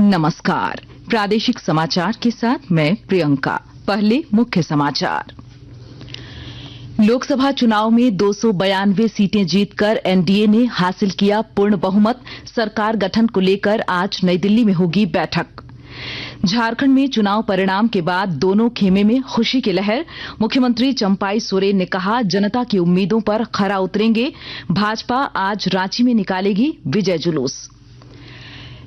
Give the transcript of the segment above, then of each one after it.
नमस्कार। प्रादेशिक समाचार के साथ मैं प्रियंका। पहले मुख्य समाचार। लोकसभा चुनाव में 292 सीटें जीतकर एनडीए ने हासिल किया पूर्ण बहुमत। सरकार गठन को लेकर आज नई दिल्ली में होगी बैठक। झारखंड में चुनाव परिणाम के बाद दोनों खेमे में खुशी की लहर। मुख्यमंत्री चंपाई सोरेन ने कहा, जनता की उम्मीदों पर खरा उतरेंगे। भाजपा आज रांची में निकालेगी विजय जुलूस।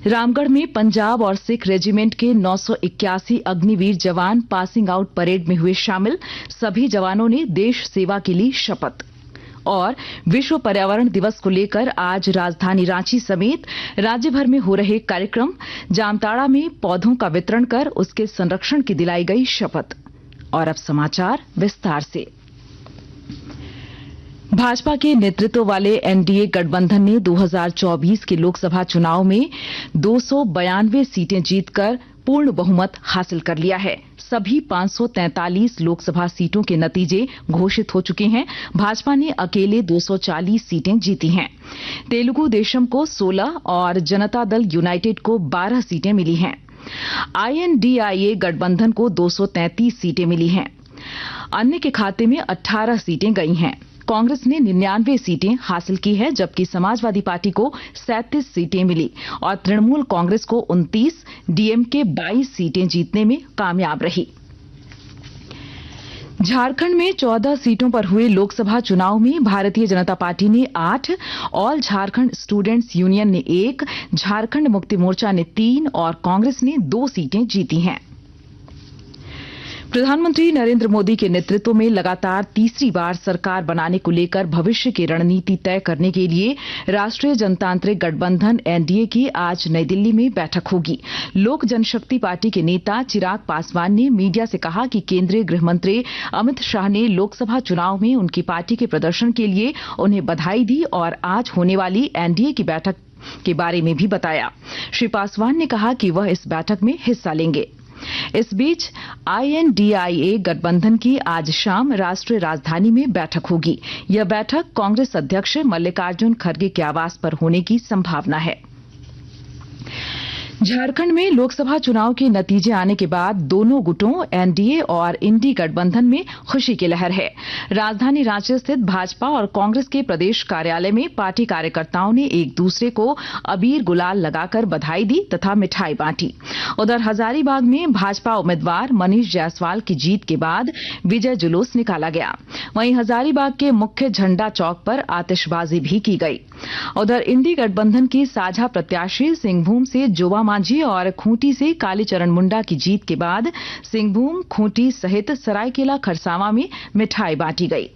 रामगढ़ में पंजाब और सिख रेजिमेंट के 981 अग्निवीर जवान पासिंग आउट परेड में हुए शामिल। सभी जवानों ने देश सेवा की ली शपथ। और विश्व पर्यावरण दिवस को लेकर आज राजधानी रांची समेत राज्य भर में हो रहे कार्यक्रम। जामताड़ा में पौधों का वितरण कर उसके संरक्षण की दिलाई गई शपथ। और अब समाचार विस्तार से। भाजपा के नेतृत्व वाले एनडीए गठबंधन ने 2024 के लोकसभा चुनाव में 292 सीटें जीतकर पूर्ण बहुमत हासिल कर लिया है। सभी 543 लोकसभा सीटों के नतीजे घोषित हो चुके हैं। भाजपा ने अकेले 240 सीटें जीती हैं। तेलुगु देशम को 16 और जनता दल यूनाइटेड को 12 सीटें मिली हैं। आईएनडीआईए गठबंधन को 233 सीटें मिली हैं। अन्य के खाते में 18 सीटें गई हैं। कांग्रेस ने 99 सीटें हासिल की है, जबकि समाजवादी पार्टी को 37 सीटें मिली और तृणमूल कांग्रेस को 29, डीएमके 22 सीटें जीतने में कामयाब रही। झारखंड में 14 सीटों पर हुए लोकसभा चुनाव में भारतीय जनता पार्टी ने 8, ऑल झारखंड स्टूडेंट्स यूनियन ने 1, झारखंड मुक्ति मोर्चा ने 3 और कांग्रेस ने 2 सीटें जीती हैं। प्रधानमंत्री नरेंद्र मोदी के नेतृत्व में लगातार तीसरी बार सरकार बनाने को लेकर भविष्य की रणनीति तय करने के लिए राष्ट्रीय जनतांत्रिक गठबंधन एनडीए की आज नई दिल्ली में बैठक होगी। लोक जनशक्ति पार्टी के नेता चिराग पासवान ने मीडिया से कहा कि केंद्रीय गृह मंत्री अमित शाह ने लोकसभा चुनाव में उनकी पार्टी के प्रदर्शन के लिए उन्हें बधाई दी और आज होने वाली एनडीए की बैठक के बारे में भी बताया। श्री पासवान ने कहा कि वह इस बैठक में हिस्सा लेंगे। इस बीच आईएनडीआईए गठबंधन की आज शाम राष्ट्रीय राजधानी में बैठक होगी। यह बैठक कांग्रेस अध्यक्ष मल्लिकार्जुन खड़गे के आवास पर होने की संभावना है। झारखंड में लोकसभा चुनाव के नतीजे आने के बाद दोनों गुटों एनडीए और इंडी गठबंधन में खुशी की लहर है। राजधानी रांची स्थित भाजपा और कांग्रेस के प्रदेश कार्यालय में पार्टी कार्यकर्ताओं ने एक दूसरे को अबीर गुलाल लगाकर बधाई दी तथा मिठाई बांटी। उधर हजारीबाग में भाजपा उम्मीदवार मनीष जायसवाल की जीत के बाद विजय जुलूस निकाला गया। वहीं हजारीबाग के मुख्य झंडा चौक पर आतिशबाजी भी की गई। उधर इंडी गठबंधन की साझा प्रत्याशी सिंहभूम से जोवा मांझी और खूंटी से कालीचरण मुंडा की जीत के बाद सिंहभूम, खूंटी सहित सरायकेला खरसावां में मिठाई बांटी गई।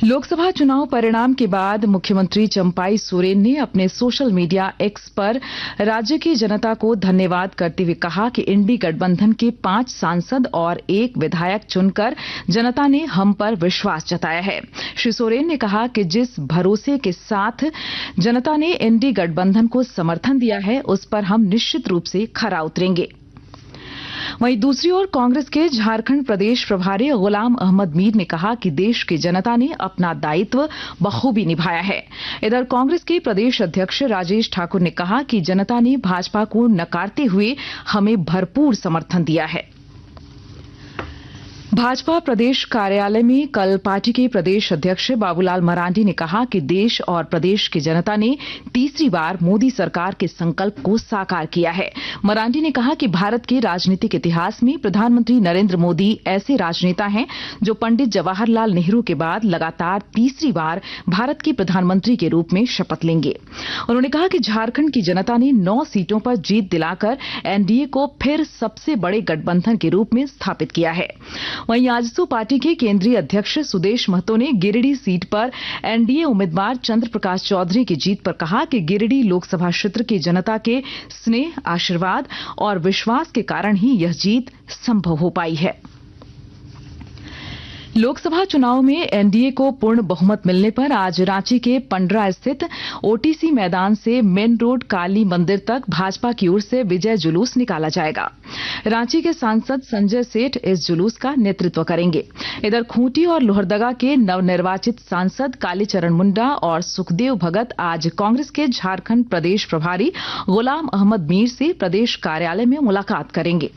लोकसभा चुनाव परिणाम के बाद मुख्यमंत्री चंपाई सोरेन ने अपने सोशल मीडिया एक्स पर राज्य की जनता को धन्यवाद करते हुए कहा कि इंडी गठबंधन के 5 सांसद और 1 विधायक चुनकर जनता ने हम पर विश्वास जताया है। श्री सोरेन ने कहा कि जिस भरोसे के साथ जनता ने इंडी गठबंधन को समर्थन दिया है, उस पर हम निश्चित रूप से खरा उतरेंगे। वहीं दूसरी ओर कांग्रेस के झारखंड प्रदेश प्रभारी गुलाम अहमद मीर ने कहा कि देश की जनता ने अपना दायित्व बखूबी निभाया है। इधर कांग्रेस के प्रदेश अध्यक्ष राजेश ठाकुर ने कहा कि जनता ने भाजपा को नकारते हुए हमें भरपूर समर्थन दिया है। भाजपा प्रदेश कार्यालय में कल पार्टी के प्रदेश अध्यक्ष बाबूलाल मरांडी ने कहा कि देश और प्रदेश की जनता ने तीसरी बार मोदी सरकार के संकल्प को साकार किया है। मरांडी ने कहा कि भारत के राजनीतिक इतिहास में प्रधानमंत्री नरेंद्र मोदी ऐसे राजनेता हैं जो पंडित जवाहरलाल नेहरू के बाद लगातार तीसरी बार भारत के प्रधानमंत्री के रूप में शपथ लेंगे। उन्होंने कहा कि झारखंड की जनता ने 9 सीटों पर जीत दिलाकर एनडीए को फिर सबसे बड़े गठबंधन के रूप में स्थापित किया है। वहीं आजसू पार्टी के केंद्रीय अध्यक्ष सुदेश महतो ने गिरिडीह सीट पर एनडीए उम्मीदवार चंद्र प्रकाश चौधरी की जीत पर कहा कि गिरिडीह लोकसभा क्षेत्र की जनता के स्नेह, आशीर्वाद और विश्वास के कारण ही यह जीत संभव हो पाई है। लोकसभा चुनाव में एनडीए को पूर्ण बहुमत मिलने पर आज रांची के पंडरा स्थित ओटीसी मैदान से मेन रोड काली मंदिर तक भाजपा की ओर से विजय जुलूस निकाला जाएगा। रांची के सांसद संजय सेठ इस जुलूस का नेतृत्व करेंगे। इधर खूंटी और लोहरदगा के नवनिर्वाचित सांसद कालीचरण मुंडा और सुखदेव भगत आज कांग्रेस के झारखंड प्रदेश प्रभारी गुलाम अहमद मीर से प्रदेश कार्यालय में मुलाकात करेंगे।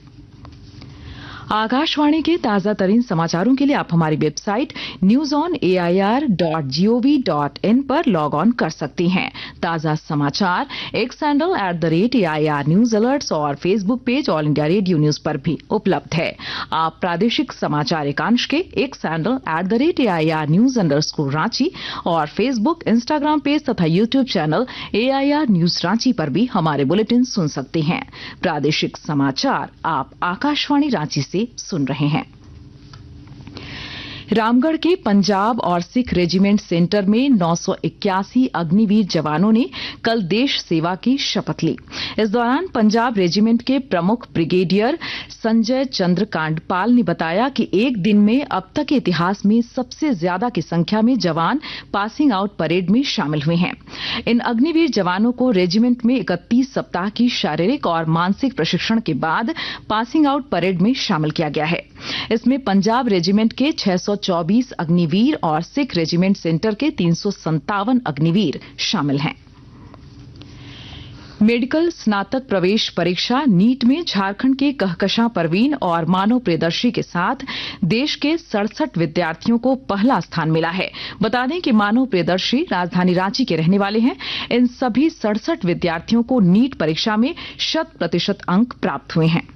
आकाशवाणी के ताजा तरीन समाचारों के लिए आप हमारी वेबसाइट newsonair.gov.in पर लॉग ऑन कर सकती हैं। ताजा समाचार X handle @AIR news alerts और Facebook page All India Radio News पर भी उपलब्ध है। आप प्रादेशिक समाचार एकांश के X handle @AIR news _Ranchi और फेसबुक, इंस्टाग्राम पेज तथा YouTube channel AIR news Ranchi पर भी हमारे बुलेटिन सुन सकते हैं। प्रादेशिक समाचार आप आकाशवाणी रांची से सुन रहे हैं। रामगढ़ के पंजाब और सिख रेजिमेंट सेंटर में 981 अग्निवीर जवानों ने कल देश सेवा की शपथ ली। इस दौरान पंजाब रेजिमेंट के प्रमुख ब्रिगेडियर संजय चंद्र कांडपाल ने बताया कि एक दिन में अब तक के इतिहास में सबसे ज्यादा की संख्या में जवान पासिंग आउट परेड में शामिल हुए हैं। इन अग्निवीर जवानों को रेजिमेंट में 31 सप्ताह की शारीरिक और मानसिक प्रशिक्षण के बाद पासिंग आउट परेड में शामिल किया गया है। इसमें पंजाब रेजिमेंट के 624 अग्निवीर और सिख रेजिमेंट सेंटर के 357 अग्निवीर शामिल हैं। मेडिकल स्नातक प्रवेश परीक्षा नीट में झारखंड के कहकशां परवीन और मानव प्रियदर्शी के साथ देश के 67 विद्यार्थियों को पहला स्थान मिला है। बता दें कि मानव प्रियदर्शी राजधानी रांची के रहने वाले हैं। इन सभी 67 विद्यार्थियों को नीट परीक्षा में 100% अंक प्राप्त हुए हैं।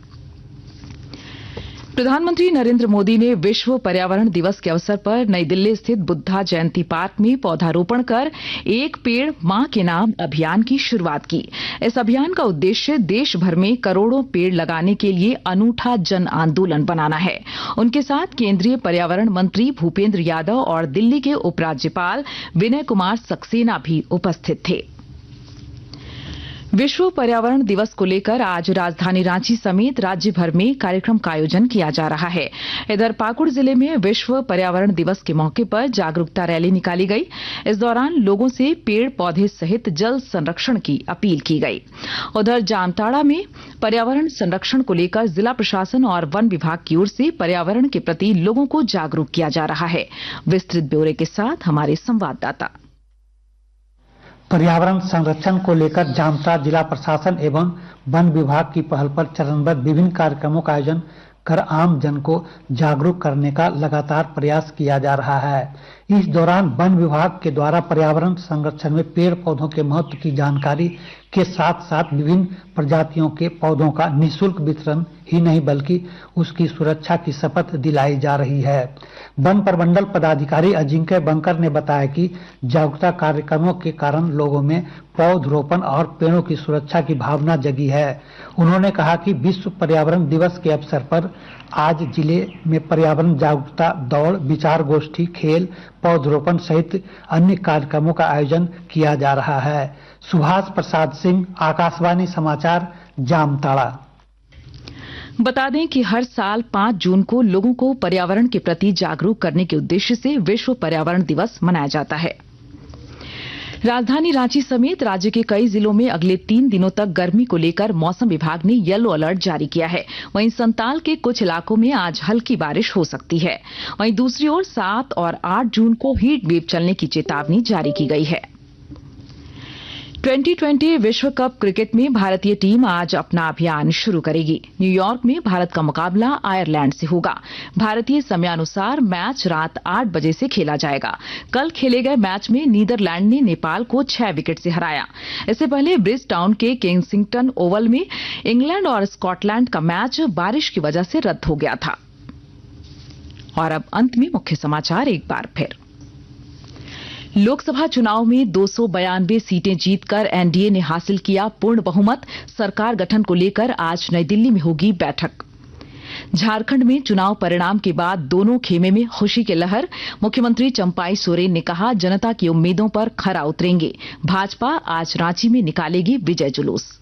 प्रधानमंत्री नरेंद्र मोदी ने विश्व पर्यावरण दिवस के अवसर पर नई दिल्ली स्थित बुद्धा जयंती पार्क में पौधारोपण कर एक पेड़ मां के नाम अभियान की शुरुआत की। इस अभियान का उद्देश्य देश भर में करोड़ों पेड़ लगाने के लिए अनूठा जन आंदोलन बनाना है। उनके साथ केंद्रीय पर्यावरण मंत्री भूपेंद्र यादव और दिल्ली के उपराज्यपाल विनय कुमार सक्सेना भी उपस्थित थे। विश्व पर्यावरण दिवस को लेकर आज राजधानी रांची समेत राज्य भर में कार्यक्रम का आयोजन किया जा रहा है। इधर पाकुड़ जिले में विश्व पर्यावरण दिवस के मौके पर जागरूकता रैली निकाली गई। इस दौरान लोगों से पेड़ पौधे सहित जल संरक्षण की अपील की गई। उधर जामताड़ा में पर्यावरण संरक्षण को लेकर जिला प्रशासन और वन विभाग की ओर से पर्यावरण के प्रति लोगों को जागरूक किया जा रहा है। विस्तृत ब्यौरे के साथ हमारे संवाददाता। पर्यावरण संरक्षण को लेकर जामताड़ा जिला प्रशासन एवं वन विभाग की पहल पर चरणबद्ध विभिन्न कार्यक्रमों का आयोजन कर आम जन को जागरूक करने का लगातार प्रयास किया जा रहा है। इस दौरान वन विभाग के द्वारा पर्यावरण संरक्षण में पेड़ पौधों के महत्व की जानकारी के साथ साथ विभिन्न प्रजातियों के पौधों का निःशुल्क वितरण ही नहीं बल्कि उसकी सुरक्षा की शपथ दिलाई जा रही है। वन प्रमंडल पदाधिकारी अजिंक्य बंकर ने बताया कि जागरूकता कार्यक्रमों के कारण लोगों में पौधरोपण और पेड़ों की सुरक्षा की भावना जगी है। उन्होंने कहा कि विश्व पर्यावरण दिवस के अवसर पर आज जिले में पर्यावरण जागरूकता दौड़, विचार गोष्ठी, खेल, पौधरोपण सहित अन्य कार्यक्रमों का आयोजन किया जा रहा है। सुभाष प्रसाद सिंह, आकाशवाणी समाचार, जामताड़ा। बता दें कि हर साल 5 जून को लोगों को पर्यावरण के प्रति जागरूक करने के उद्देश्य से विश्व पर्यावरण दिवस मनाया जाता है। राजधानी रांची समेत राज्य के कई जिलों में अगले 3 दिनों तक गर्मी को लेकर मौसम विभाग ने येलो अलर्ट जारी किया है। वहीं संताल के कुछ इलाकों में आज हल्की बारिश हो सकती है। वहीं दूसरी ओर 7 और 8 जून को हीट वेव चलने की चेतावनी जारी की गई है। 2020 विश्व कप क्रिकेट में भारतीय टीम आज अपना अभियान शुरू करेगी। न्यूयॉर्क में भारत का मुकाबला आयरलैंड से होगा। भारतीय समयानुसार मैच रात 8 बजे से खेला जाएगा। कल खेले गए मैच में नीदरलैंड ने नेपाल को 6 विकेट से हराया। इससे पहले ब्रिज टाउन के केंसिंगटन ओवल में इंग्लैंड और स्कॉटलैंड का मैच बारिश की वजह से रद्द हो गया था। और अब अंत में मुख्य समाचार एक बार फिर। लोकसभा चुनाव में 292 सीटें जीतकर एनडीए ने हासिल किया पूर्ण बहुमत। सरकार गठन को लेकर आज नई दिल्ली में होगी बैठक। झारखंड में चुनाव परिणाम के बाद दोनों खेमे में खुशी की लहर। मुख्यमंत्री चंपाई सोरेन ने कहा, जनता की उम्मीदों पर खरा उतरेंगे। भाजपा आज रांची में निकालेगी विजय जुलूस।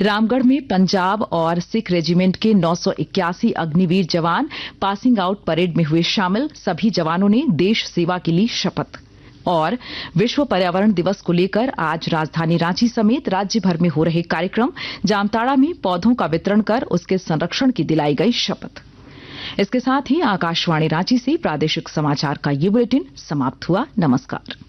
रामगढ़ में पंजाब और सिख रेजिमेंट के 981 अग्निवीर जवान पासिंग आउट परेड में हुए शामिल। सभी जवानों ने देश सेवा के लिए शपथ। और विश्व पर्यावरण दिवस को लेकर आज राजधानी रांची समेत राज्य भर में हो रहे कार्यक्रम। जामताड़ा में पौधों का वितरण कर उसके संरक्षण की दिलाई गई शपथ। इसके साथ ही आकाशवाणी रांची से प्रादेशिक समाचार का ये बुलेटिन समाप्त हुआ। नमस्कार।